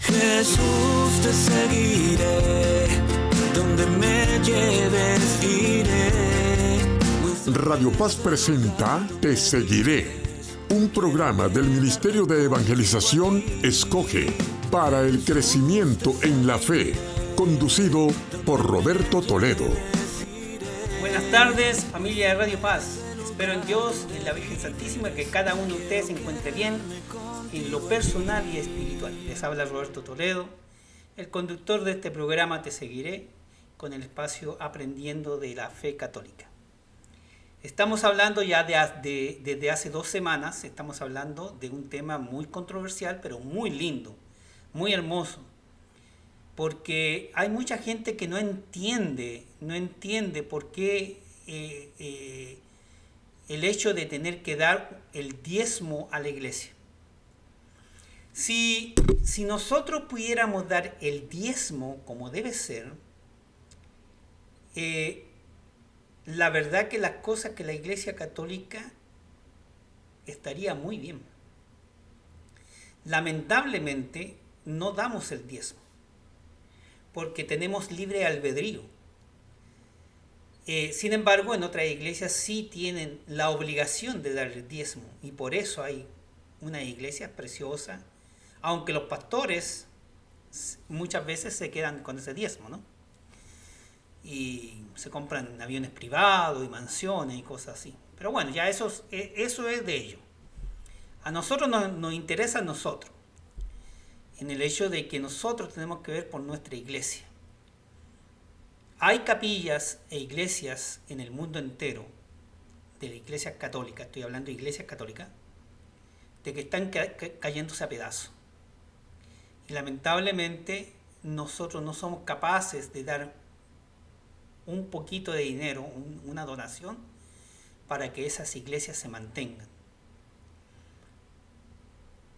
Jesús, te seguiré, donde me lleves iré. Radio Paz presenta Te Seguiré, un programa del Ministerio de Evangelización Escoge para el crecimiento en la fe, conducido por Roberto Toledo. Buenas tardes, familia de Radio Paz. Espero en Dios, en la Virgen Santísima, que cada uno de ustedes se encuentre bien en lo personal y espiritual. Les habla Roberto Toledo, el conductor de este programa Te Seguiré, con el espacio Aprendiendo de la Fe Católica. Estamos hablando ya desde hace 2 semanas, estamos hablando de un tema muy controversial, pero muy lindo, muy hermoso, porque hay mucha gente que no entiende por qué el hecho de tener que dar el diezmo a la iglesia. Si nosotros pudiéramos dar el diezmo como debe ser, la verdad que las cosas que la Iglesia Católica estaría muy bien. Lamentablemente no damos el diezmo, porque tenemos libre albedrío. Sin embargo, en otras iglesias sí tienen la obligación de dar el diezmo, y por eso hay una iglesia preciosa, aunque los pastores muchas veces se quedan con ese diezmo, ¿no? Y se compran aviones privados y mansiones y cosas así. Pero bueno, ya eso es de ellos. A nosotros nos interesa a nosotros, en el hecho de que nosotros tenemos que ver por nuestra iglesia. Hay capillas e iglesias en el mundo entero, de la iglesia católica, estoy hablando de iglesia católica, de que están cayéndose a pedazos. Y lamentablemente nosotros no somos capaces de dar un poquito de dinero, una donación, para que esas iglesias se mantengan.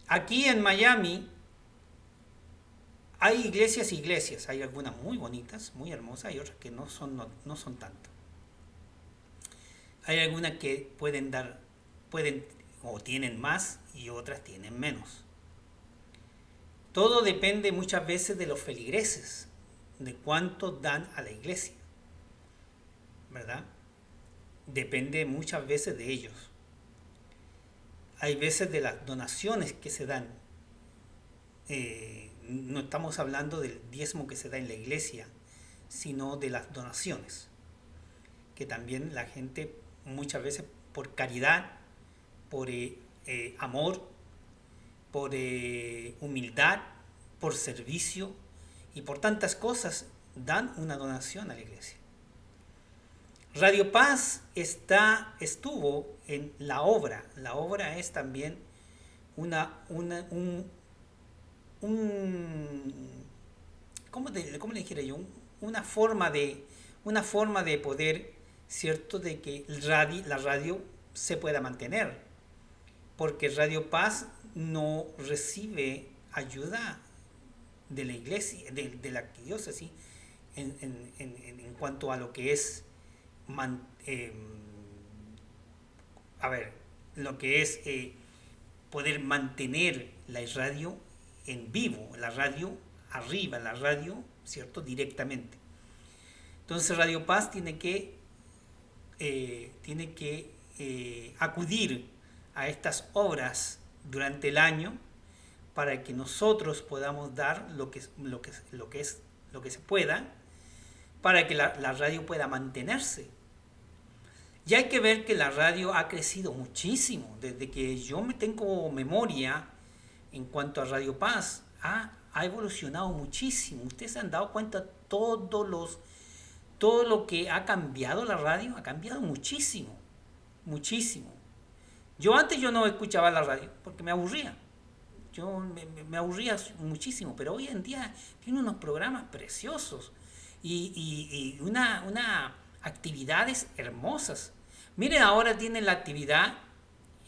Aquí en Miami hay iglesias, hay algunas muy bonitas, muy hermosas, y otras que no son tanto. Hay algunas que pueden o tienen más y otras tienen menos. Todo depende muchas veces de los feligreses, de cuánto dan a la iglesia, ¿verdad? Depende muchas veces de ellos. Hay veces de las donaciones que se dan. No estamos hablando del diezmo que se da en la iglesia, sino de las donaciones, que también la gente muchas veces por caridad, por amor, por humildad, por servicio y por tantas cosas dan una donación a la iglesia. Radio Paz estuvo en la obra. La obra es también ¿cómo le dijera yo? Una forma de poder, ¿cierto?, de que la radio se pueda mantener, porque Radio Paz no recibe ayuda de la iglesia, de la diócesis, en cuanto a lo que es poder mantener la radio en vivo, la radio arriba, la radio, ¿cierto?, directamente. Entonces Radio Paz tiene que acudir a estas obras durante el año para que nosotros podamos dar lo que se pueda, para que la radio pueda mantenerse. Y hay que ver que la radio ha crecido muchísimo. Desde que yo me tengo memoria en cuanto a Radio Paz, ha evolucionado muchísimo. Ustedes se han dado cuenta todo lo que ha cambiado la radio, ha cambiado muchísimo, muchísimo. Yo no escuchaba la radio porque me aburría. Yo me aburría muchísimo, pero hoy en día tiene unos programas preciosos y una actividades hermosas. Miren, ahora tienen la actividad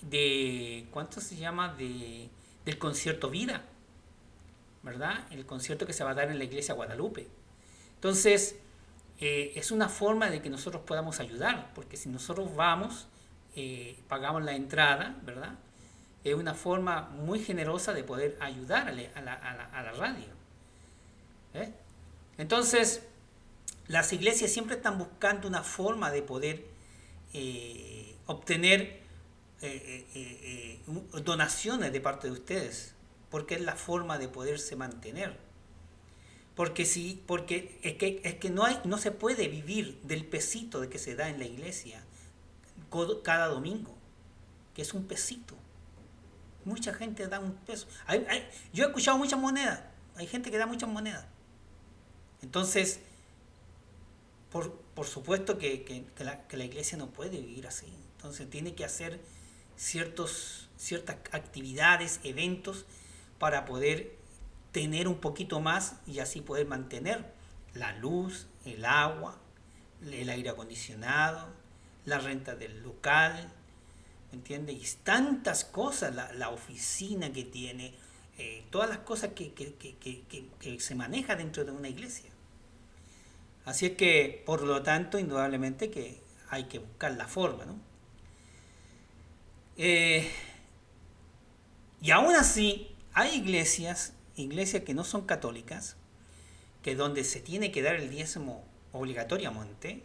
de, ¿cuánto se llama? Del concierto Vida, ¿verdad? El concierto que se va a dar en la iglesia Guadalupe. Entonces, es una forma de que nosotros podamos ayudar, porque si nosotros vamos, pagamos la entrada, ¿verdad? es una forma muy generosa de poder ayudar a la radio. ¿Eh? Entonces, las iglesias siempre están buscando una forma de poder obtener donaciones de parte de ustedes, porque es la forma de poderse mantener. Porque es que no se puede vivir del pesito de que se da en la iglesia cada domingo, que es un pesito. Mucha gente da un peso. Yo he escuchado muchas monedas. Hay gente que da muchas monedas. Entonces, por supuesto que la iglesia no puede vivir así. Entonces tiene que hacer ciertas actividades, eventos, para poder tener un poquito más y así poder mantener la luz, el agua, el aire acondicionado, la renta del local, ¿me entiendes? Y tantas cosas, la oficina que tiene, todas las cosas que se maneja dentro de una iglesia. Así es que, por lo tanto, indudablemente que hay que buscar la forma, ¿no? Y aún así, hay iglesias que no son católicas, que donde se tiene que dar el diezmo obligatoriamente,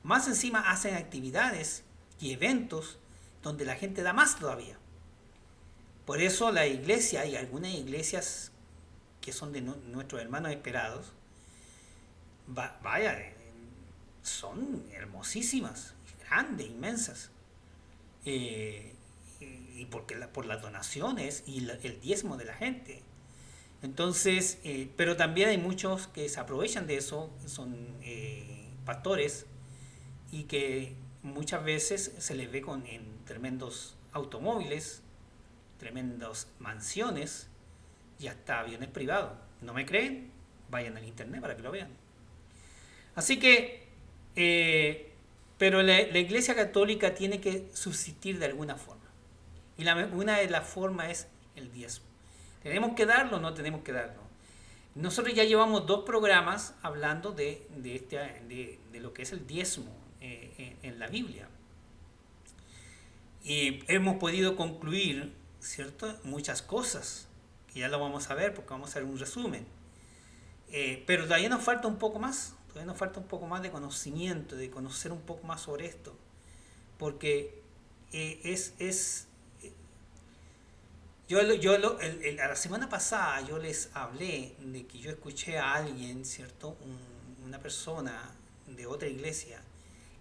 más encima hacen actividades y eventos donde la gente da más todavía. Por eso la iglesia, hay algunas iglesias que son de nuestros hermanos esperados, son hermosísimas, grandes, inmensas. Y por las donaciones y el diezmo de la gente. Entonces, pero también hay muchos que se aprovechan de eso, son pastores, y que muchas veces se les ve en tremendos automóviles, tremendas mansiones y hasta aviones privados. ¿No me creen? Vayan al internet para que lo vean. Así que, pero la Iglesia Católica tiene que subsistir de alguna forma. Y una de las formas es el diezmo. ¿Tenemos que darlo o no tenemos que darlo? Nosotros ya llevamos 2 programas hablando de lo que es el diezmo en la Biblia. Y hemos podido concluir, ¿cierto?, muchas cosas, que ya lo vamos a ver porque vamos a hacer un resumen. Pero todavía nos falta un poco más, de conocimiento, de conocer un poco más sobre esto. Porque la semana pasada yo les hablé de que yo escuché a alguien, ¿cierto?, una persona de otra iglesia,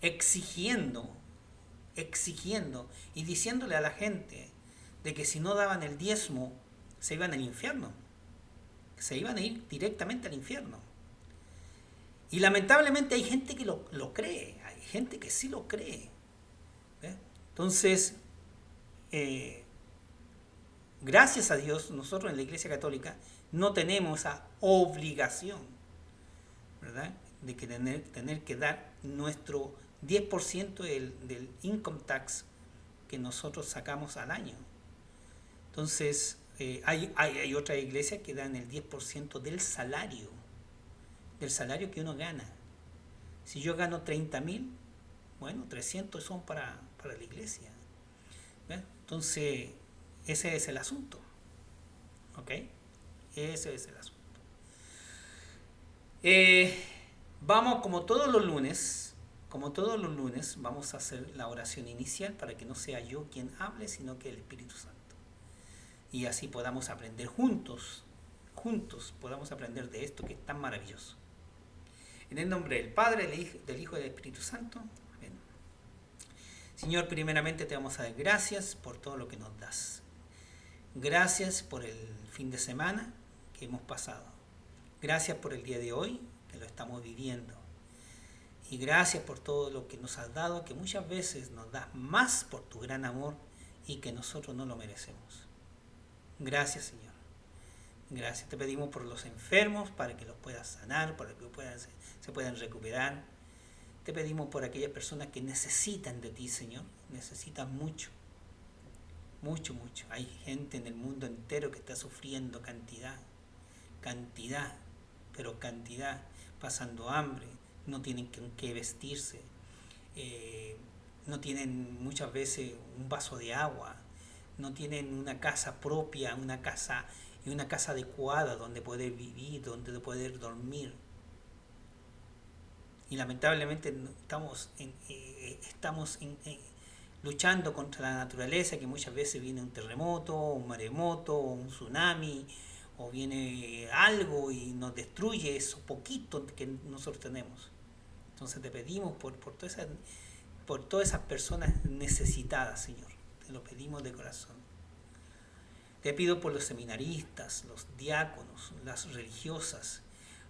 exigiendo y diciéndole a la gente de que si no daban el diezmo se iban al infierno, se iban a ir directamente al infierno. Y lamentablemente hay gente que lo cree, hay gente que sí lo cree. ¿Ve? Entonces, gracias a Dios, nosotros en la Iglesia Católica no tenemos esa obligación, ¿verdad?, de que tener que dar nuestro 10% del income tax que nosotros sacamos al año. Entonces, hay otras iglesias que dan el 10% del salario que uno gana. Si yo gano 30,000, bueno, 300 son para la iglesia. ¿Ve? Entonces, ese es el asunto. ¿Ok? Ese es el asunto. Vamos, como todos los lunes, vamos a hacer la oración inicial para que no sea yo quien hable, sino que el Espíritu Santo. Y así podamos aprender juntos podamos aprender de esto que es tan maravilloso. En el nombre del Padre, del Hijo y del Espíritu Santo. Amén. Señor, primeramente te vamos a dar gracias por todo lo que nos das. Gracias por el fin de semana que hemos pasado. Gracias por el día de hoy, que lo estamos viviendo. Y gracias por todo lo que nos has dado, que muchas veces nos das más por tu gran amor y que nosotros no lo merecemos. Gracias, Señor. Gracias. Te pedimos por los enfermos, para que los puedas sanar, para que se puedan recuperar. Te pedimos por aquellas personas que necesitan de ti, Señor. Necesitan mucho. Mucho, mucho. Hay gente en el mundo entero que está sufriendo cantidad, pasando hambre, no tienen con qué vestirse, no tienen muchas veces un vaso de agua, no tienen una casa propia, una casa adecuada donde poder vivir, donde poder dormir. Y lamentablemente estamos luchando contra la naturaleza, que muchas veces viene un terremoto, un maremoto, un tsunami, o viene algo y nos destruye eso poquito que nosotros tenemos. Entonces te pedimos por todas esas personas necesitadas, Señor. Te lo pedimos de corazón. Te pido por los seminaristas, los diáconos, las religiosas,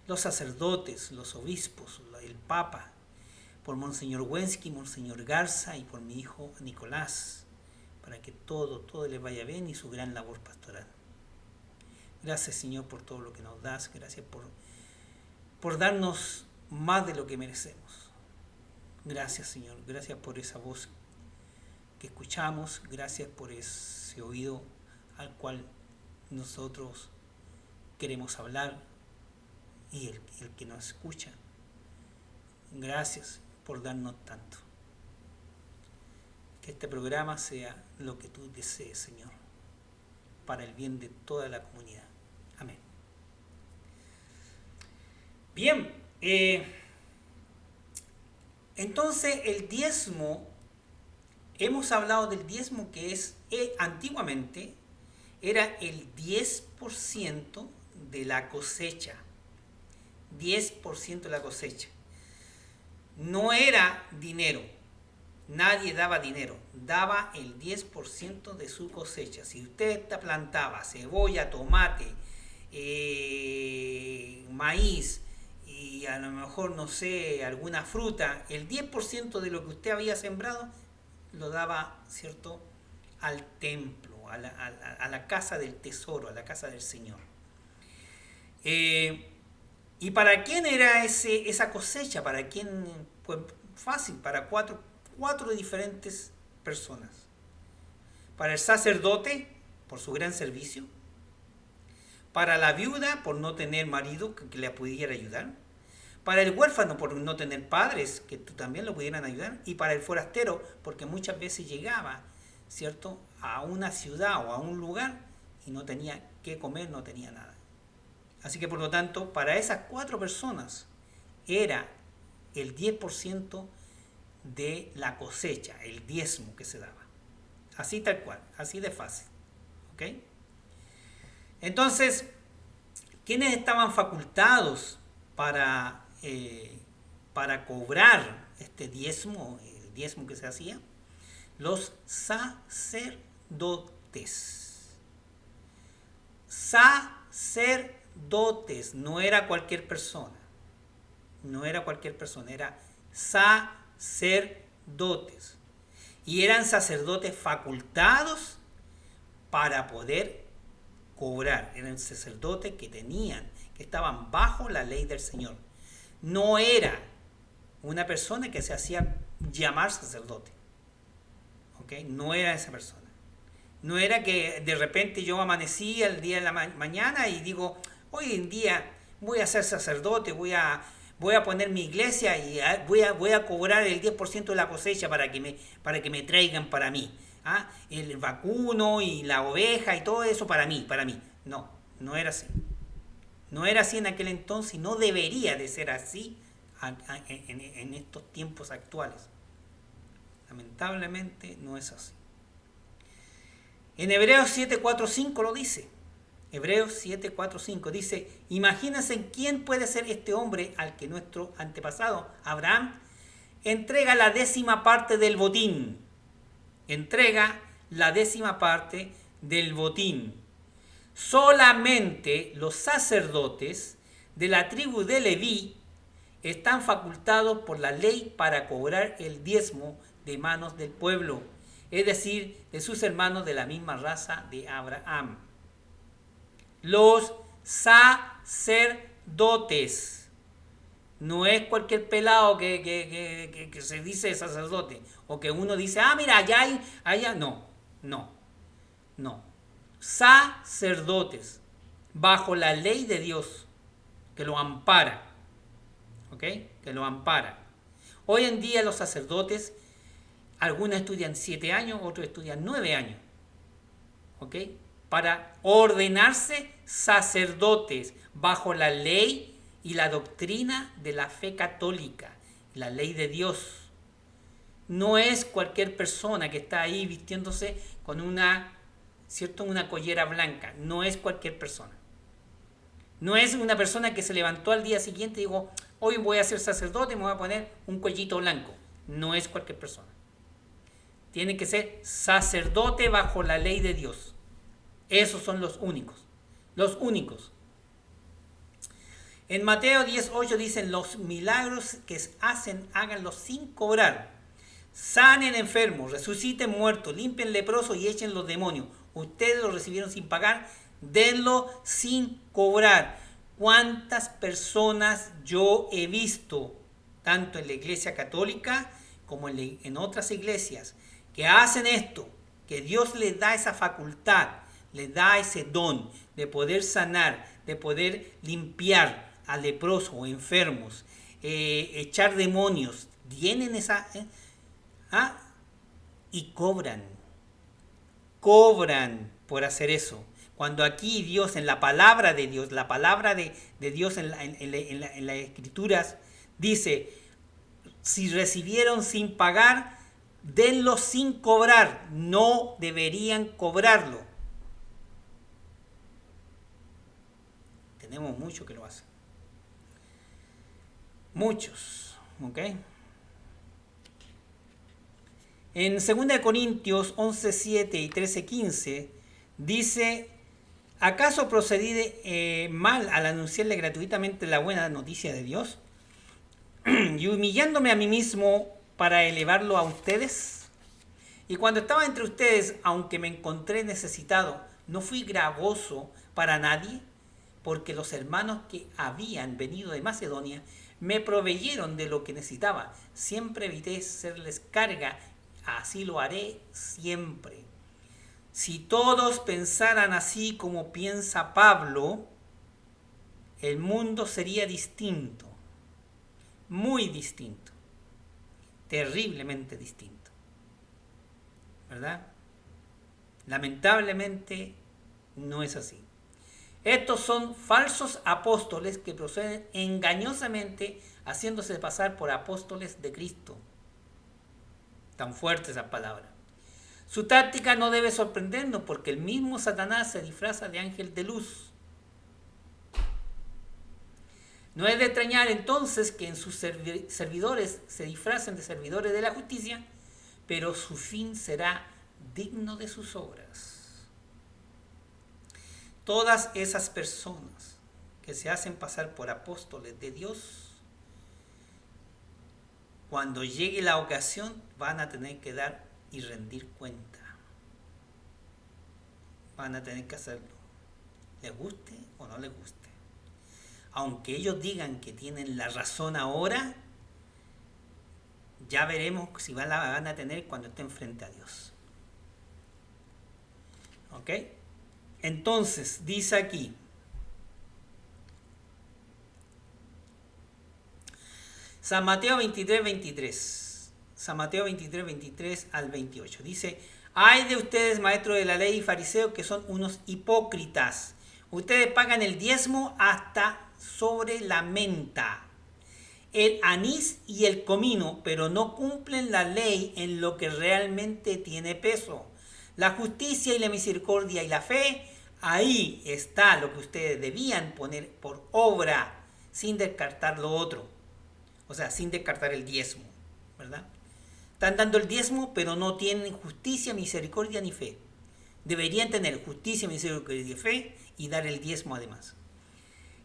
los sacerdotes, los obispos, el Papa, por Monseñor Wensky, Monseñor Garza y por mi hijo Nicolás, para que todo les vaya bien y su gran labor pastoral. Gracias, Señor, por todo lo que nos das. Gracias por darnos más de lo que merecemos. Gracias, Señor. Gracias por esa voz que escuchamos. Gracias por ese oído al cual nosotros queremos hablar y el que nos escucha. Gracias por darnos tanto. Que este programa sea lo que tú desees, Señor, para el bien de toda la comunidad. Amén. Bien, entonces el diezmo, hemos hablado del diezmo que es antiguamente era el 10% de la cosecha. 10% de la cosecha. No era dinero. Nadie daba dinero. Daba el 10% de su cosecha. Si usted plantaba cebolla, tomate, maíz y a lo mejor, no sé, alguna fruta, el 10% de lo que usted había sembrado lo daba, ¿cierto?, al templo, a la casa del tesoro, a la casa del Señor. ¿Y para quién era esa cosecha? ¿Para quién? Pues fácil, para cuatro diferentes personas. Para el sacerdote, por su gran servicio. Para la viuda, por no tener marido que le pudiera ayudar. Para el huérfano, por no tener padres que también lo pudieran ayudar. Y para el forastero, porque muchas veces llegaba, ¿cierto?, a una ciudad o a un lugar y no tenía qué comer, no tenía nada. Así que por lo tanto, para esas 4 personas era el 10% de la cosecha, el diezmo que se daba. Así tal cual, así de fácil. ¿Ok? Entonces, ¿quiénes estaban facultados para cobrar este diezmo, el diezmo que se hacía? Los sacerdotes. Sacerdotes, no era cualquier persona. No era cualquier persona, era sacerdotes. Y eran sacerdotes facultados para poder cobrar. Eran sacerdotes que estaban bajo la ley del Señor. No era una persona que se hacía llamar sacerdote. ¿Ok? No era esa persona. No era que de repente yo amanecí el día de la mañana y digo, hoy en día voy a ser sacerdote, voy a poner mi iglesia y voy a cobrar el 10% de la cosecha para que me traigan para mí. ¿Ah? El vacuno y la oveja y todo eso para mí. No era así. No era así en aquel entonces y no debería de ser así en estos tiempos actuales. Lamentablemente no es así. En Hebreos 7:4-5 lo dice. Hebreos 7:4-5 dice, imagínense quién puede ser este hombre al que nuestro antepasado Abraham entrega la 10ª parte del botín. Entrega la 10ª parte del botín. Solamente los sacerdotes de la tribu de Leví están facultados por la ley para cobrar el diezmo de manos del pueblo, es decir, de sus hermanos de la misma raza de Abraham. Los sacerdotes. No es cualquier pelado que se dice sacerdote. O que uno dice, mira, allá. No. Sacerdotes. Bajo la ley de Dios. Que lo ampara. ¿Ok? Que lo ampara. Hoy en día los sacerdotes, algunos estudian 7 años, otros estudian 9 años. ¿ok? Para ordenarse sacerdotes bajo la ley y la doctrina de la fe católica, la ley de Dios. No es cualquier persona que está ahí vistiéndose con una collera blanca. No es cualquier persona. No es una persona que se levantó al día siguiente y dijo, hoy voy a ser sacerdote y me voy a poner un cuellito blanco. No es cualquier persona. Tiene que ser sacerdote bajo la ley de Dios. Esos son los únicos. Los únicos. En Mateo 10:8 dicen, los milagros que hacen, háganlos sin cobrar. Sanen enfermos, resuciten muertos, limpien leprosos y echen los demonios. Ustedes lo recibieron sin pagar, denlo sin cobrar. ¿Cuántas personas yo he visto, tanto en la iglesia católica como en otras iglesias, que hacen esto, que Dios les da esa facultad, les da ese don de poder sanar, de poder limpiar a leprosos o enfermos, echar demonios, tienen esa... y cobran por hacer eso. Cuando aquí Dios, en la palabra de Dios, la palabra de Dios en las escrituras, dice, si recibieron sin pagar, denlo sin cobrar. No deberían cobrarlo. Tenemos muchos que lo hacen. Muchos, ¿ok? En 2 Corintios 11:7 y 13:15 dice, ¿acaso procedí mal al anunciarle gratuitamente la buena noticia de Dios? Y humillándome a mí mismo para elevarlo a ustedes. Y cuando estaba entre ustedes, aunque me encontré necesitado, no fui gravoso para nadie, porque los hermanos que habían venido de Macedonia me proveyeron de lo que necesitaba. Siempre evité serles carga. Así lo haré siempre. Si todos pensaran así como piensa Pablo, el mundo sería distinto. Muy distinto. Terriblemente distinto. ¿Verdad? Lamentablemente no es así. Estos son falsos apóstoles que proceden engañosamente haciéndose pasar por apóstoles de Cristo. Tan fuerte esa palabra. Su táctica no debe sorprendernos porque el mismo Satanás se disfraza de ángel de luz. No es de extrañar entonces que en sus servidores se disfracen de servidores de la justicia, pero su fin será digno de sus obras. Todas esas personas que se hacen pasar por apóstoles de Dios, cuando llegue la ocasión, van a tener que dar y rendir cuenta. Van a tener que hacerlo. Les guste o no les guste. Aunque ellos digan que tienen la razón ahora, ya veremos si la van a tener cuando estén frente a Dios. ¿Ok? Entonces, dice aquí, San Mateo 23:23. San Mateo 23:23 al 28. Dice, ay de ustedes, maestros de la ley y fariseos, que son unos hipócritas. Ustedes pagan el diezmo hasta sobre la menta, el anís y el comino, pero no cumplen la ley en lo que realmente tiene peso. La justicia y la misericordia y la fe, ahí está lo que ustedes debían poner por obra, sin descartar lo otro. O sea, sin descartar el diezmo, ¿verdad? Están dando el diezmo, pero no tienen justicia, misericordia ni fe. Deberían tener justicia, misericordia y fe y dar el diezmo además.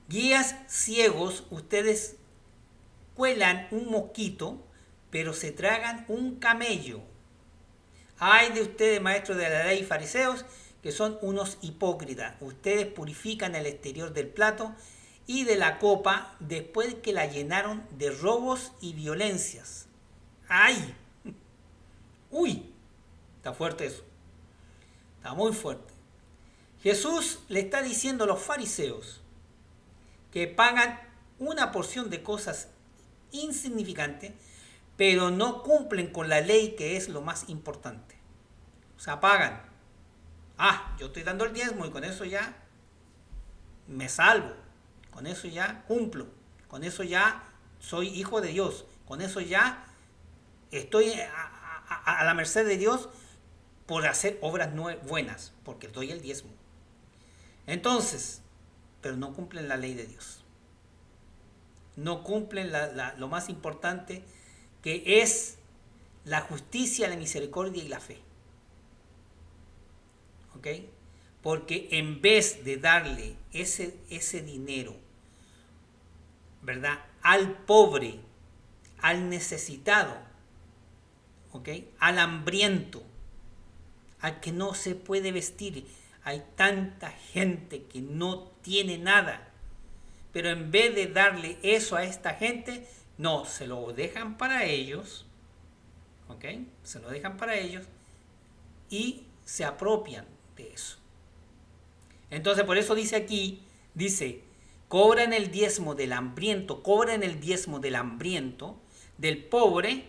Guías ciegos, ustedes cuelan un mosquito, pero se tragan un camello. Ay de ustedes, maestros de la ley y fariseos, que son unos hipócritas. Ustedes purifican el exterior del plato y de la copa después que la llenaron de robos y violencias. ¡Ay! ¡Uy! Está fuerte eso. Está muy fuerte. Jesús le está diciendo a los fariseos que pagan una porción de cosas insignificantes, pero no cumplen con la ley, que es lo más importante. O sea, pagan. yo estoy dando el diezmo y con eso ya me salvo, con eso ya cumplo, con eso ya soy hijo de Dios, con eso ya estoy a la merced de Dios por hacer obras buenas, porque doy el diezmo. Entonces, pero no cumplen la ley de Dios. No cumplen lo más importante, que es la justicia, la misericordia y la fe. ¿Ok? Porque en vez de darle ese dinero, ¿verdad?, al pobre, al necesitado, ¿ok?, al hambriento, al que no se puede vestir. Hay tanta gente que no tiene nada, pero en vez de darle eso a esta gente, no, se lo dejan para ellos, ¿ok? Se lo dejan para ellos y se apropian de eso. Entonces, por eso dice aquí, cobran el diezmo del hambriento, del pobre,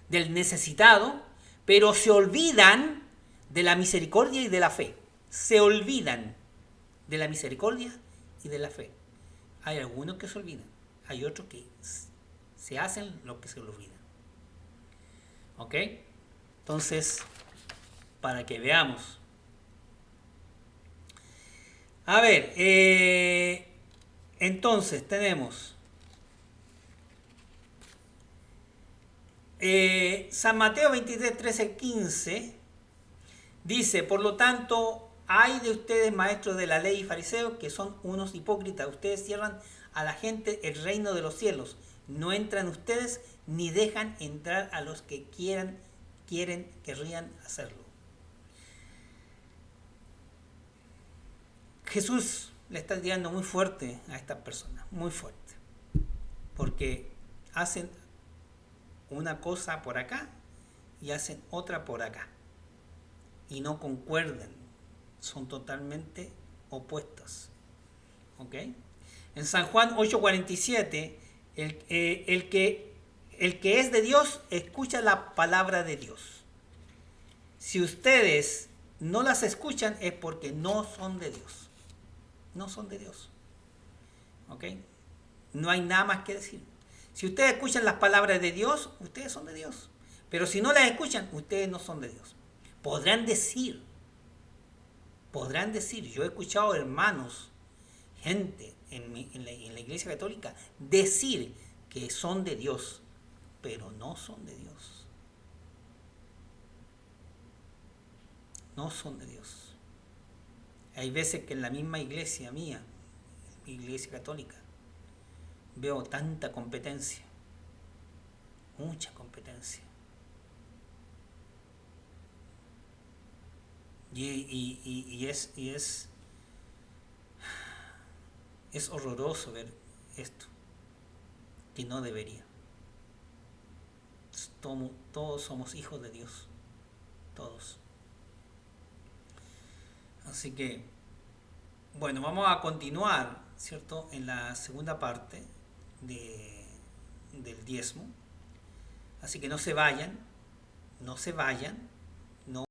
del necesitado, pero se olvidan de la misericordia y de la fe. Se olvidan de la misericordia y de la fe. Hay algunos que se olvidan, hay otros que se hacen lo que se olvidan. ¿Ok? Entonces, para que veamos. A ver, entonces tenemos San Mateo 23, 13, 15. Dice, por lo tanto, ay de ustedes, maestros de la ley y fariseos, que son unos hipócritas. Ustedes cierran a la gente el reino de los cielos. No entran ustedes ni dejan entrar a los que querrían hacerlo. Jesús le está tirando muy fuerte a estas personas, muy fuerte, porque hacen una cosa por acá y hacen otra por acá, y no concuerdan, son totalmente opuestas. ¿Ok? En San Juan 8:47, el que es de Dios escucha la palabra de Dios. Si ustedes no las escuchan es porque no son de Dios. No son de Dios. ¿Ok? No hay nada más que decir. Si ustedes escuchan las palabras de Dios, ustedes son de Dios. Pero si no las escuchan, ustedes no son de Dios. Podrán decir, yo he escuchado hermanos, gente en la Iglesia Católica, decir que son de Dios, pero no son de Dios. No son de Dios. Hay veces que en la misma iglesia mía, mi Iglesia Católica, veo tanta competencia, mucha competencia. Y es horroroso ver esto, que no debería. Todos somos hijos de Dios, todos. Así que, bueno, vamos a continuar, ¿cierto?, en la segunda parte del diezmo. Así que no se vayan.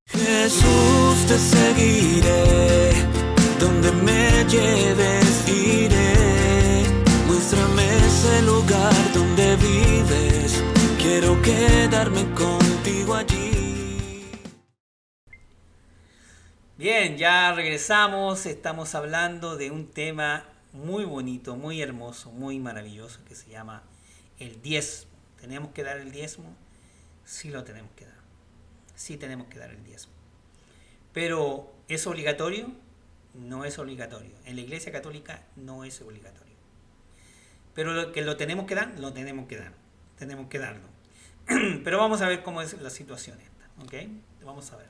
Jesús, te seguiré, donde me lleves iré. Muéstrame ese lugar donde vives, quiero quedarme contigo allí. Bien, ya regresamos. Estamos hablando de un tema muy bonito, muy hermoso, muy maravilloso, que se llama el diezmo. ¿Tenemos que dar el diezmo? Sí lo tenemos que dar. Sí tenemos que dar el diezmo. Pero, ¿es obligatorio? No es obligatorio. En la Iglesia Católica no es obligatorio. Pero lo tenemos que dar, lo tenemos que dar. Tenemos que darlo. Pero vamos a ver cómo es la situación esta. ¿Ok? Vamos a ver.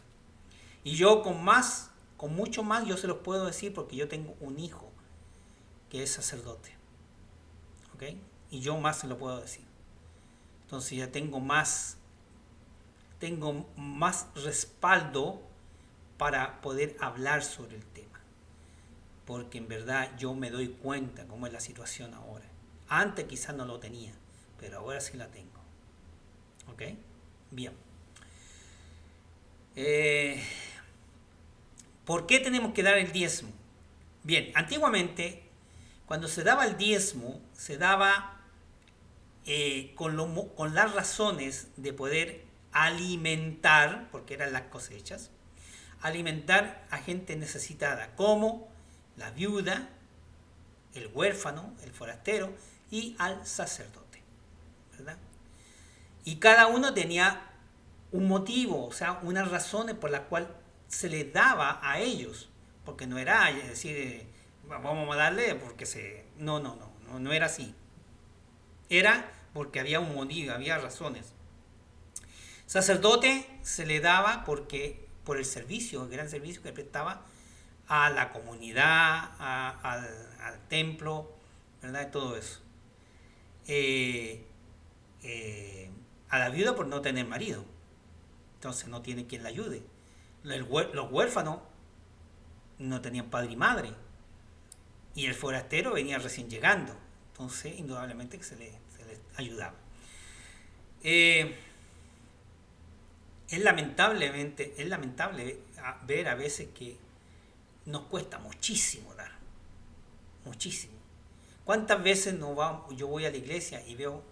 Y yo con mucho más, yo se los puedo decir porque yo tengo un hijo que es sacerdote. ¿Ok? Y yo más se lo puedo decir. Entonces ya tengo más respaldo para poder hablar sobre el tema. Porque en verdad yo me doy cuenta cómo es la situación ahora. Antes quizás no lo tenía, pero ahora sí la tengo. ¿Ok? Bien. ¿Por qué tenemos que dar el diezmo? Bien, antiguamente, cuando se daba el diezmo, se daba con las razones de poder alimentar, porque eran las cosechas, alimentar a gente necesitada, como la viuda, el huérfano, el forastero y al sacerdote, ¿verdad? Y cada uno tenía un motivo, o sea, unas razones por las cuales se les daba a ellos, porque no era decir, vamos a darle porque no era así. Era porque había un motivo, había razones. Sacerdote se le daba por el servicio, el gran servicio que prestaba a la comunidad, al templo, ¿verdad? Todo eso. A la viuda por no tener marido, entonces no tiene quien la ayude. Los huérfanos no tenían padre y madre, y el forastero venía recién llegando, entonces indudablemente que se les ayudaba. Es lamentable ver a veces que nos cuesta muchísimo dar, muchísimo. ¿Cuántas veces yo voy a la iglesia y veo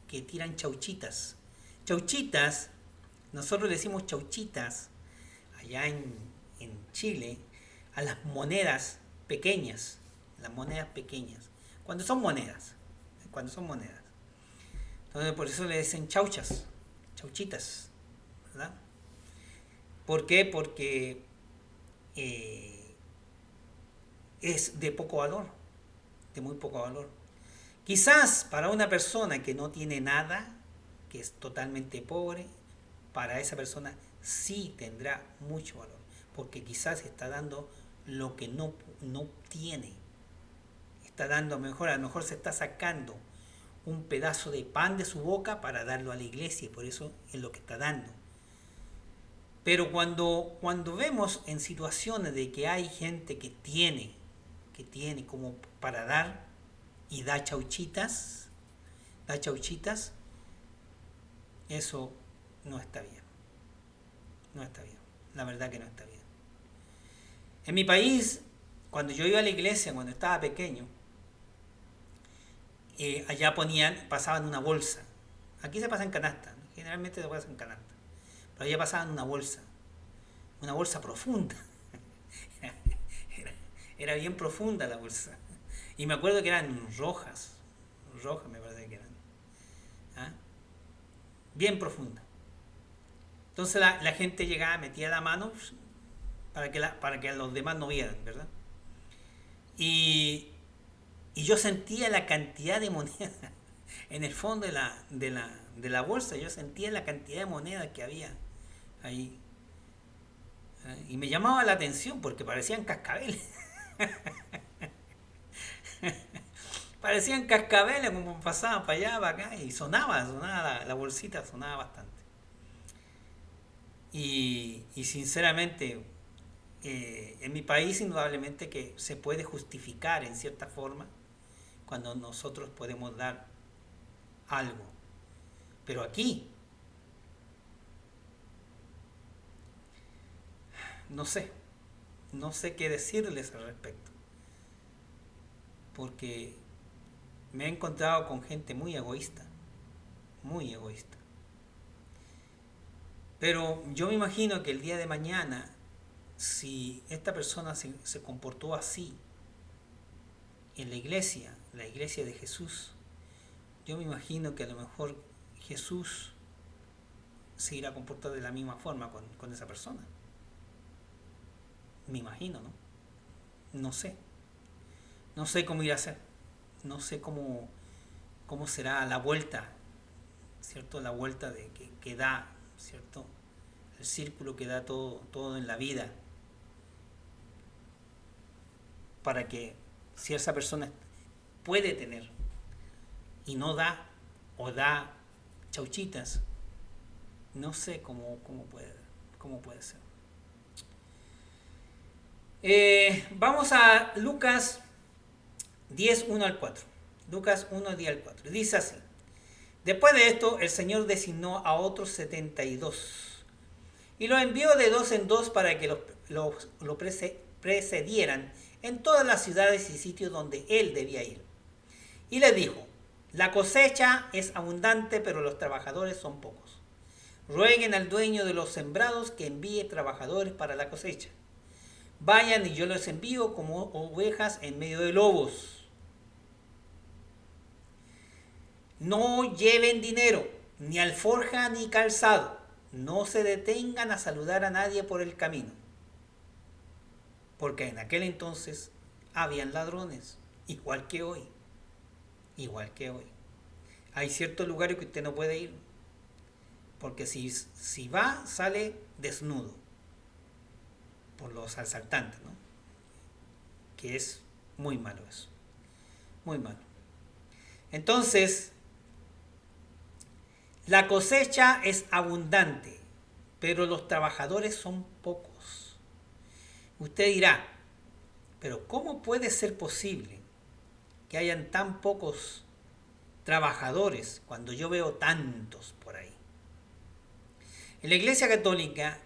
que tiran chauchitas? Chauchitas, nosotros le decimos chauchitas allá en Chile a las monedas pequeñas, cuando son monedas. Entonces por eso le dicen chauchitas, ¿verdad? ¿Por qué? Porque es de poco valor, de muy poco valor. Quizás para una persona que no tiene nada, que es totalmente pobre, para esa persona sí tendrá mucho valor, porque quizás está dando lo que no tiene. Está dando, a lo mejor se está sacando un pedazo de pan de su boca para darlo a la iglesia, y por eso es lo que está dando. Pero cuando vemos en situaciones de que hay gente que tiene como para dar y da chauchitas, eso no está bien. No está bien. La verdad que no está bien. En mi país, cuando yo iba a la iglesia, cuando estaba pequeño, allá pasaban una bolsa. Aquí se pasa en canasta, generalmente se pasa en canasta. Pero allá pasaban una bolsa profunda. Era bien profunda la bolsa. Y me acuerdo que eran rojas me parece que eran. ¿Ah? Bien profunda. Entonces la gente llegaba, metía la mano para que los demás no vieran, ¿verdad? Y yo sentía la cantidad de monedas en el fondo de la bolsa. Yo sentía la cantidad de monedas que había ahí. Y me llamaba la atención porque parecían cascabeles. Parecían cascabeles como pasaban para allá, para acá, y sonaba la bolsita, sonaba bastante. Y sinceramente, en mi país indudablemente que se puede justificar en cierta forma cuando nosotros podemos dar algo. Pero aquí, no sé qué decirles al respecto. Porque me he encontrado con gente muy egoísta. Pero yo me imagino que el día de mañana, si esta persona se comportó así en la iglesia de Jesús, yo me imagino que a lo mejor Jesús se irá a comportar de la misma forma con esa persona. Me imagino, ¿no? No sé cómo irá a ser. No sé cómo será la vuelta, ¿cierto? La vuelta que da, ¿cierto? El círculo que da todo en la vida. Para que si esa persona puede tener y no da, o da chauchitas, no sé cómo puede ser. Vamos a Lucas 10, 1 al 4. Lucas 1, 10 al 4. Dice así: después de esto, el Señor designó a otros 72 y los envió de dos en dos para que precedieran en todas las ciudades y sitios donde él debía ir. Y les dijo: la cosecha es abundante, pero los trabajadores son pocos. Rueguen al dueño de los sembrados que envíe trabajadores para la cosecha. Vayan y yo los envío como ovejas en medio de lobos. No lleven dinero, ni alforja ni calzado. No se detengan a saludar a nadie por el camino. Porque en aquel entonces habían ladrones, igual que hoy. Igual que hoy. Hay ciertos lugares que usted no puede ir, porque si va, sale desnudo por los asaltantes, ¿no? Que es muy malo eso. Muy malo. Entonces, la cosecha es abundante, pero los trabajadores son pocos. Usted dirá: pero ¿cómo puede ser posible que hayan tan pocos trabajadores cuando yo veo tantos por ahí? En la Iglesia Católica,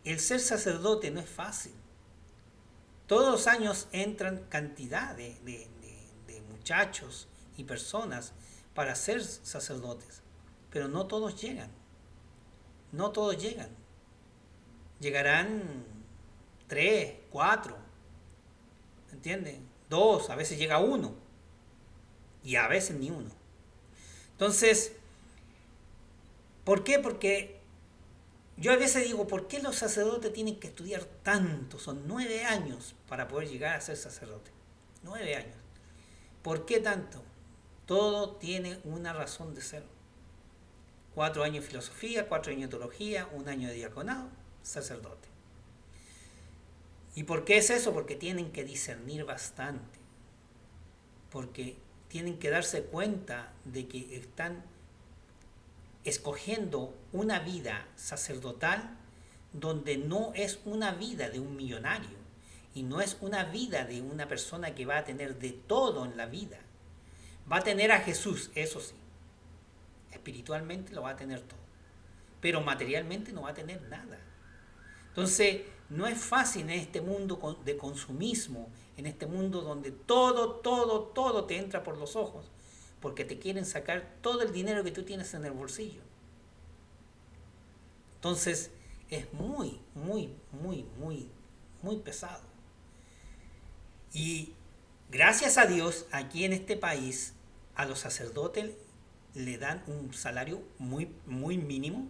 el ser sacerdote no es fácil. Todos los años entran cantidad de muchachos y personas para ser sacerdotes, pero no todos llegan. No todos llegan. Llegarán 3, 4, ¿entienden? 2, a veces llega 1 y a veces ni 1. Entonces, ¿por qué? Porque yo a veces digo: ¿por qué los sacerdotes tienen que estudiar tanto? Son 9 años para poder llegar a ser sacerdote. 9 años. ¿Por qué tanto? Todo tiene una razón de ser. 4 años de filosofía, 4 años de teología, 1 año de diaconado, sacerdote. ¿Y por qué es eso? Porque tienen que discernir bastante. Porque tienen que darse cuenta de que están escogiendo una vida sacerdotal donde no es una vida de un millonario y no es una vida de una persona que va a tener de todo en la vida. Va a tener a Jesús, eso sí. Espiritualmente lo va a tener todo, pero materialmente no va a tener nada. Entonces, no es fácil en este mundo de consumismo, en este mundo donde todo te entra por los ojos, porque te quieren sacar todo el dinero que tú tienes en el bolsillo. Entonces, es muy pesado. Y gracias a Dios, aquí en este país, a los sacerdotes le dan un salario muy mínimo,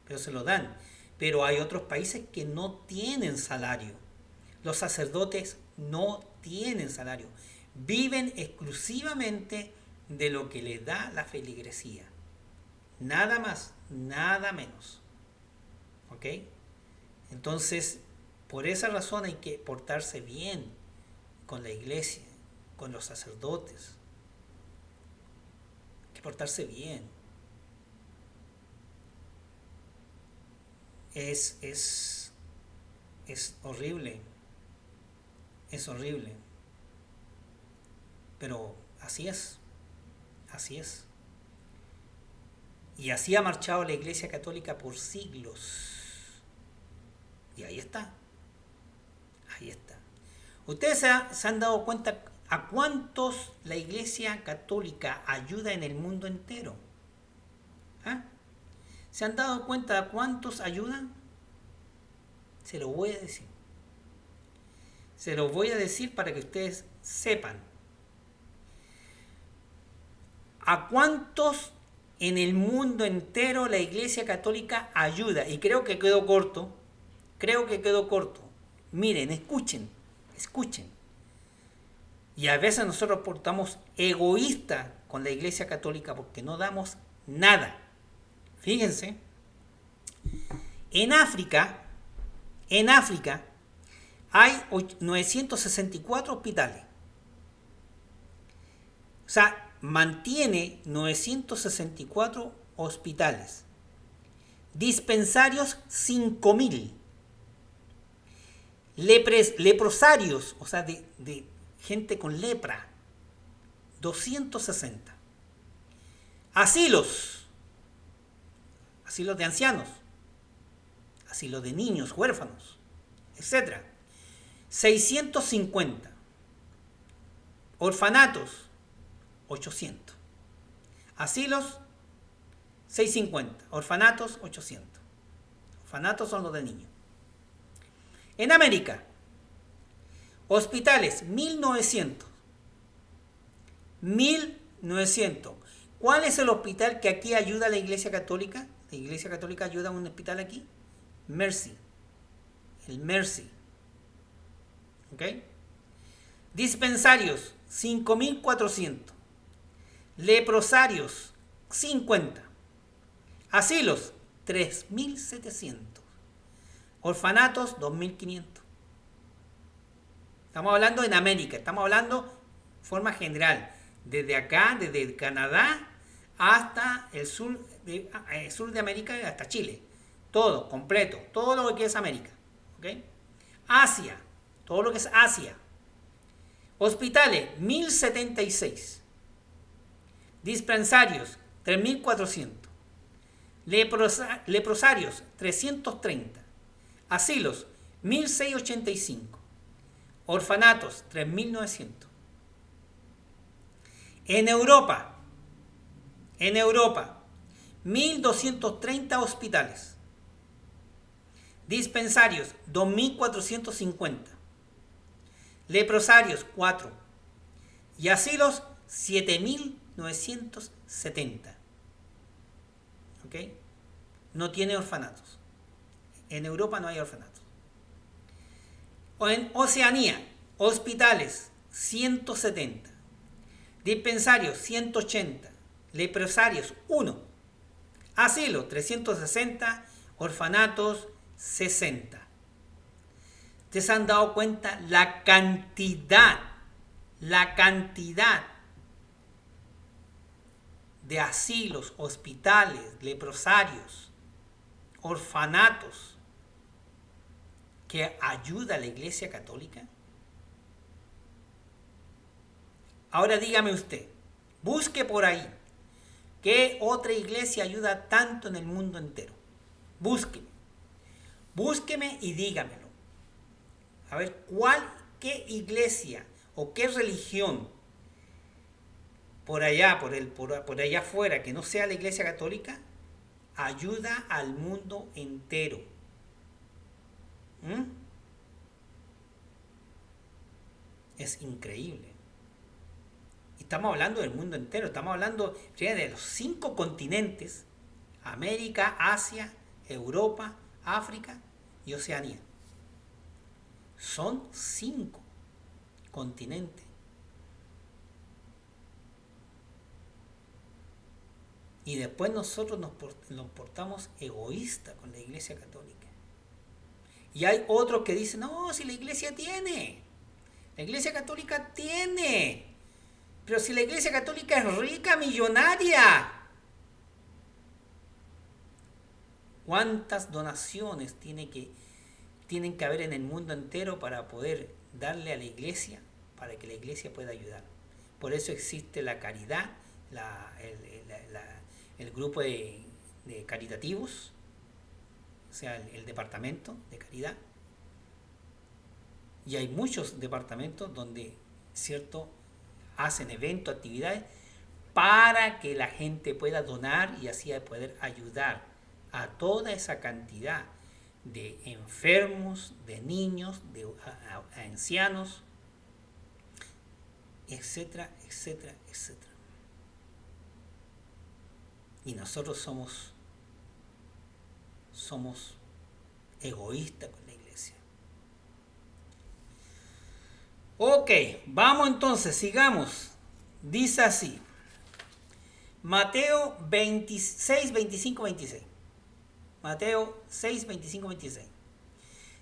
pero se lo dan. Pero hay otros países que no tienen salario. Los sacerdotes no tienen salario. Viven exclusivamente de lo que les da la feligresía. Nada más, nada menos. ¿Ok? Entonces, por esa razón hay que portarse bien con la iglesia, con los sacerdotes. Hay que portarse bien. Es horrible. Es horrible. Pero así es. Así es. Y así ha marchado la Iglesia Católica por siglos. Y ahí está. Ahí está. Ustedes se han dado cuenta a cuántos la Iglesia Católica ayuda en el mundo entero. ¿Ah? ¿Se han dado cuenta a cuántos ayudan? Se lo voy a decir. Se lo voy a decir para que ustedes sepan. ¿A cuántos en el mundo entero la Iglesia Católica ayuda? Y creo que quedó corto. Miren, escuchen. Y a veces nosotros portamos egoístas con la Iglesia Católica porque no damos nada. Fíjense, en África hay 964 hospitales. O sea, mantiene 964 hospitales. Dispensarios 5.000. Leprosarios, o sea, de gente con lepra, 260. Asilos de ancianos, asilos de niños huérfanos, etc. 650. Orfanatos, 800. Asilos, 650. Orfanatos, 800. Orfanatos son los de niños. En América, hospitales, 1900. 1900. ¿Cuál es el hospital que aquí ayuda a la Iglesia Católica? La Iglesia Católica ayuda a un hospital aquí. Mercy. El Mercy. ¿Ok? Dispensarios, 5400. Leprosarios, 50. Asilos, 3700. Orfanatos, 2500. Estamos hablando en América, estamos hablando de forma general. Desde acá, desde Canadá hasta el sur de América, hasta Chile. Todo, completo. Todo lo que es América. ¿Okay? Asia. Todo lo que es Asia. Hospitales, 1076. Dispensarios, 3400. Leprosarios, 330. Asilos, 1685. Orfanatos, 3900. En Europa, 1230 hospitales. Dispensarios, 2450. Leprosarios, 4. Y asilos, 7970. ¿Ok? No tiene orfanatos. En Europa no hay orfanatos. O en Oceanía, hospitales, 170. Dispensarios, 180. Leprosarios, 1. Asilo, 360. Orfanatos, 60. ¿Ustedes se han dado cuenta la cantidad de asilos, hospitales, leprosarios, orfanatos que ayuda a la Iglesia Católica? Ahora dígame usted, busque por ahí, ¿qué otra iglesia ayuda tanto en el mundo entero? Búsqueme y dígamelo. A ver, qué iglesia o qué religión por allá afuera, que no sea la Iglesia Católica, ayuda al mundo entero. Es increíble. Estamos hablando del mundo entero, estamos hablando de los 5 continentes: América, Asia, Europa, África y Oceanía. Son 5 continentes. Y después nosotros nos portamos egoístas con la Iglesia Católica. Y hay otros que dicen, no, si la Iglesia tiene. La Iglesia Católica tiene. Pero si la Iglesia Católica es rica, millonaria. ¿Cuántas donaciones tienen que haber en el mundo entero para poder darle a la Iglesia, para que la Iglesia pueda ayudar? Por eso existe la caridad, el grupo de caritativos, o sea, el departamento de caridad. Y hay muchos departamentos donde, ¿cierto?, hacen eventos, actividades, para que la gente pueda donar y así poder ayudar a toda esa cantidad de enfermos, de niños, a ancianos, etcétera, etcétera, etcétera. Y nosotros somos egoístas con la Iglesia. Ok, vamos entonces, sigamos. Dice así, Mateo 26, 25, 26. Mateo 6, 25, 26.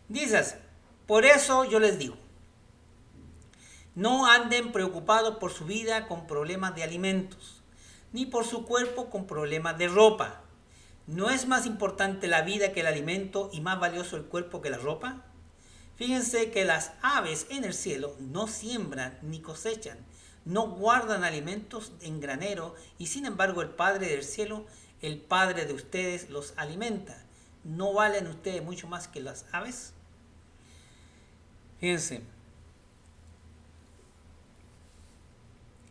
Dice así, por eso yo les digo, no anden preocupados por su vida con problemas de alimentos, ni por su cuerpo con problemas de ropa. ¿No es más importante la vida que el alimento y más valioso el cuerpo que la ropa? Fíjense que las aves en el cielo no siembran ni cosechan, no guardan alimentos en granero, y sin embargo el Padre del cielo, el Padre de ustedes, los alimenta. ¿No valen ustedes mucho más que las aves? Fíjense,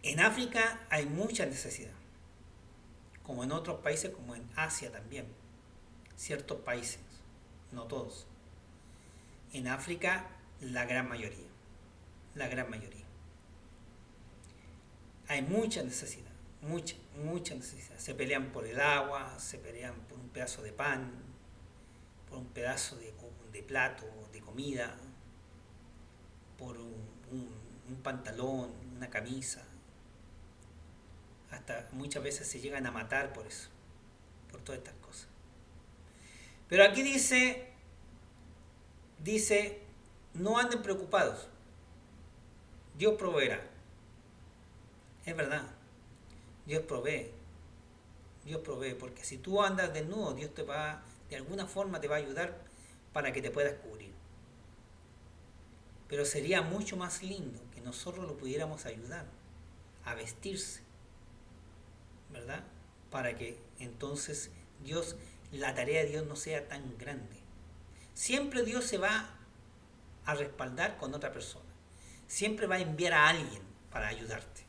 en África hay mucha necesidad, como en otros países, como en Asia también, ciertos países, no todos. En África, la gran mayoría. Hay mucha necesidad, mucha necesidad. Se pelean por el agua, se pelean por un pedazo de pan, por un pedazo de plato, de comida, por un pantalón, una camisa. Hasta muchas veces se llegan a matar por eso, por todas estas cosas. Pero aquí dice, no anden preocupados, Dios proveerá. Es verdad, Dios provee, porque si tú andas desnudo, Dios de alguna forma te va a ayudar para que te puedas cubrir. Pero sería mucho más lindo que nosotros lo pudiéramos ayudar a vestirse, ¿verdad? Para que entonces la tarea de Dios no sea tan grande. Siempre Dios se va a respaldar con otra persona. Siempre va a enviar a alguien para ayudarte.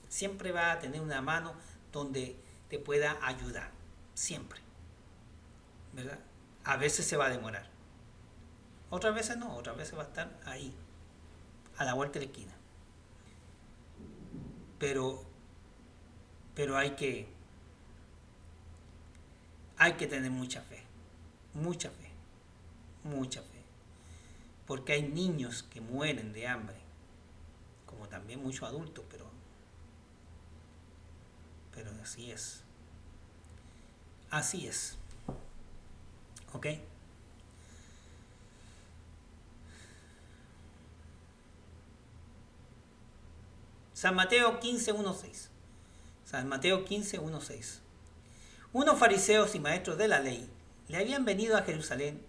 Siempre va a tener una mano donde te pueda ayudar. Siempre. ¿Verdad? A veces se va a demorar. Otras veces no. Otras veces va a estar ahí, a la vuelta de la esquina. Pero hay que tener mucha fe. Porque hay niños que mueren de hambre, como también muchos adultos, pero así es. ¿Ok? San Mateo 15:1-6. San Mateo 15:1-6. Unos fariseos y maestros de la ley le habían venido a Jerusalén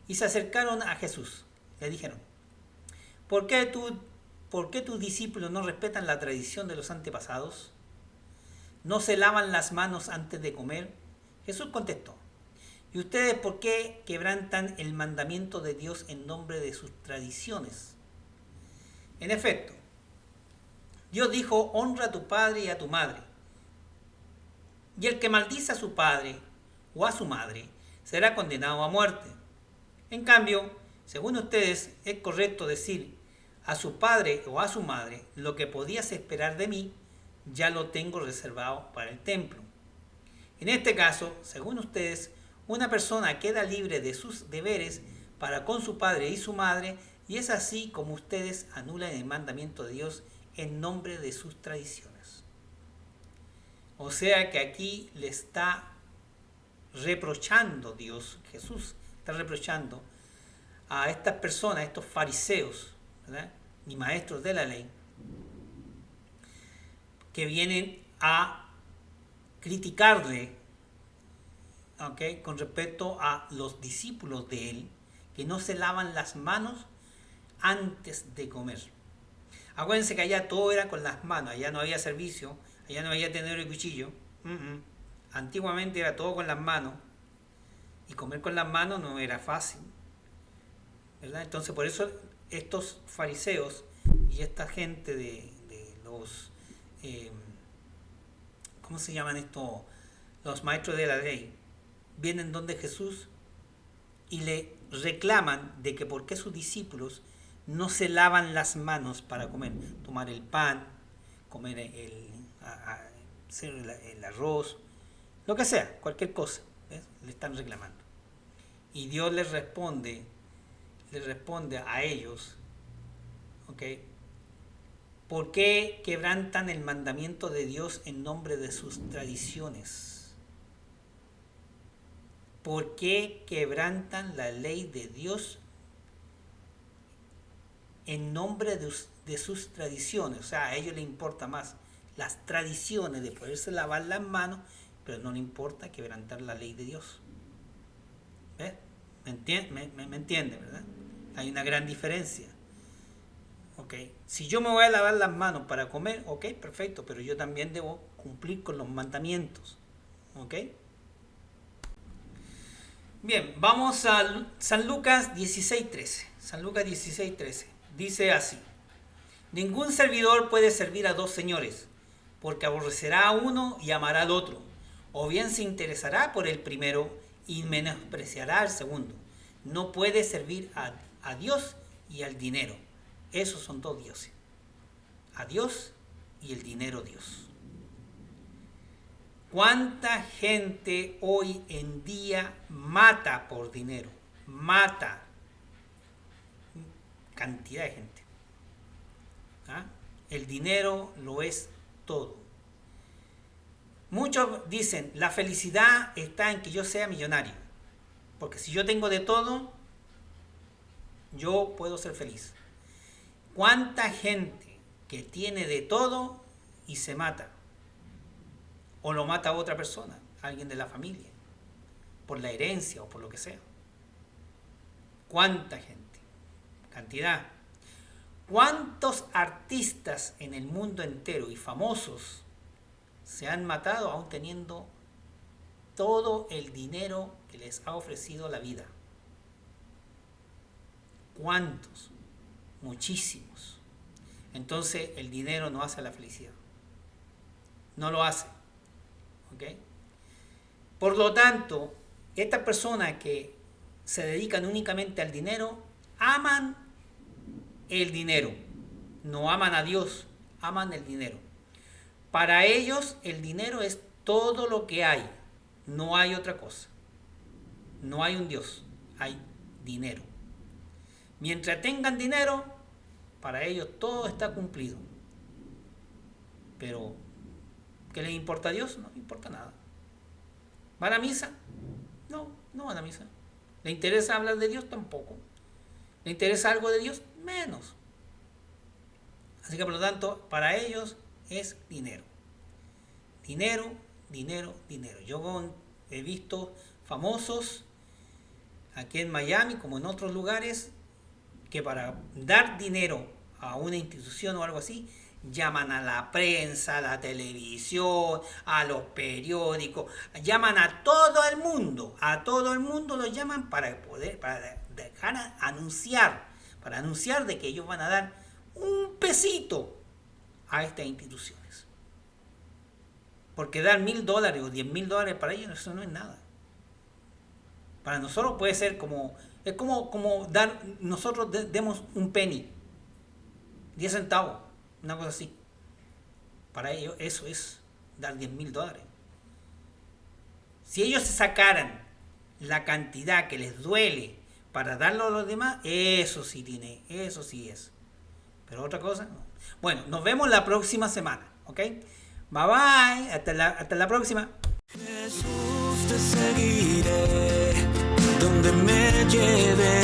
y se acercaron a Jesús. Le dijeron: ¿Por qué tus discípulos no respetan la tradición de los antepasados? ¿No se lavan las manos antes de comer? Jesús contestó: ¿Y ustedes por qué quebrantan el mandamiento de Dios en nombre de sus tradiciones? En efecto, Dios dijo: honra a tu padre y a tu madre. Y el que maldice a su padre o a su madre será condenado a muerte. En cambio, según ustedes, es correcto decir a su padre o a su madre: lo que podías esperar de mí, ya lo tengo reservado para el templo. En este caso, según ustedes, una persona queda libre de sus deberes para con su padre y su madre, y es así como ustedes anulan el mandamiento de Dios en nombre de sus tradiciones. O sea que aquí le está reprochando Dios, Jesús está reprochando a estas personas, a estos fariseos, ¿verdad?, y maestros de la ley, que vienen a criticarle, ¿okay?, con respecto a los discípulos de él, que no se lavan las manos antes de comer. Acuérdense que allá todo era con las manos, allá no había servicio, allá no había tenedor y cuchillo. Antiguamente era todo con las manos, y comer con las manos no era fácil, ¿verdad? Entonces por eso estos fariseos y esta gente de los, ¿cómo se llaman estos? Los maestros de la ley, vienen donde Jesús y le reclaman de que por qué sus discípulos no se lavan las manos para comer, tomar el pan, comer el arroz, lo que sea, cualquier cosa, ¿ves? Le están reclamando. Y Dios les responde a ellos, ¿ok? ¿Por qué quebrantan el mandamiento de Dios en nombre de sus tradiciones? ¿Por qué quebrantan la ley de Dios en nombre de sus tradiciones? O sea, a ellos les importa más las tradiciones de poderse lavar las manos, pero no les importa quebrantar la ley de Dios. ¿Ves? ¿Me entiende, verdad? Hay una gran diferencia. ¿Ok? Si yo me voy a lavar las manos para comer, ok, perfecto, pero yo también debo cumplir con los mandamientos. ¿Ok? Bien, vamos a San Lucas 16:13. San Lucas 16:13. Dice así: ningún servidor puede servir a dos señores, porque aborrecerá a uno y amará al otro, o bien se interesará por el primero y menospreciará al segundo. No puede servir a Dios y al dinero. Esos son dos dioses: a Dios y el dinero Dios. ¿Cuánta gente hoy en día mata por dinero? Mata. Cantidad de gente. ¿Ah? El dinero lo es todo. Muchos dicen, la felicidad está en que yo sea millonario. Porque si yo tengo de todo, yo puedo ser feliz. ¿Cuánta gente que tiene de todo y se mata? O lo mata a otra persona, alguien de la familia, por la herencia o por lo que sea. ¿Cuánta gente? Cantidad. ¿Cuántos artistas en el mundo entero y famosos se han matado aún teniendo todo el dinero que les ha ofrecido la vida? ¿Cuántos? Muchísimos. Entonces el dinero no hace la felicidad. No lo hace. ¿Okay? Por lo tanto, estas personas que se dedican únicamente al dinero, aman el dinero. No aman a Dios, aman el dinero. Para ellos el dinero es todo lo que hay. No hay otra cosa. No hay un Dios, hay dinero. Mientras tengan dinero, para ellos todo está cumplido. Pero ¿qué les importa a Dios? No le importa nada. ¿Van a misa? No, no van a misa. ¿Le interesa hablar de Dios? Tampoco. ¿Le interesa algo de Dios? Menos. Así que por lo tanto, para ellos es dinero. Dinero, dinero, dinero. Yo he visto famosos aquí en Miami como en otros lugares que para dar dinero a una institución o algo así, llaman a la prensa, a la televisión, a los periódicos, llaman a todo el mundo los llaman para dejar para anunciar de que ellos van a dar un pesito a estas instituciones. Porque dar $1,000 o $10,000 para ellos, eso no es nada. Para nosotros puede ser como dar, nosotros demos un penny, 10 centavos. Una cosa así. Para ellos eso es dar $10,000. Si ellos se sacaran la cantidad que les duele para darlo a los demás, eso sí tiene, eso sí es. Pero otra cosa, no. Bueno, nos vemos la próxima semana, ¿ok? Bye bye, hasta la próxima. Jesús, te seguiré donde me lleves.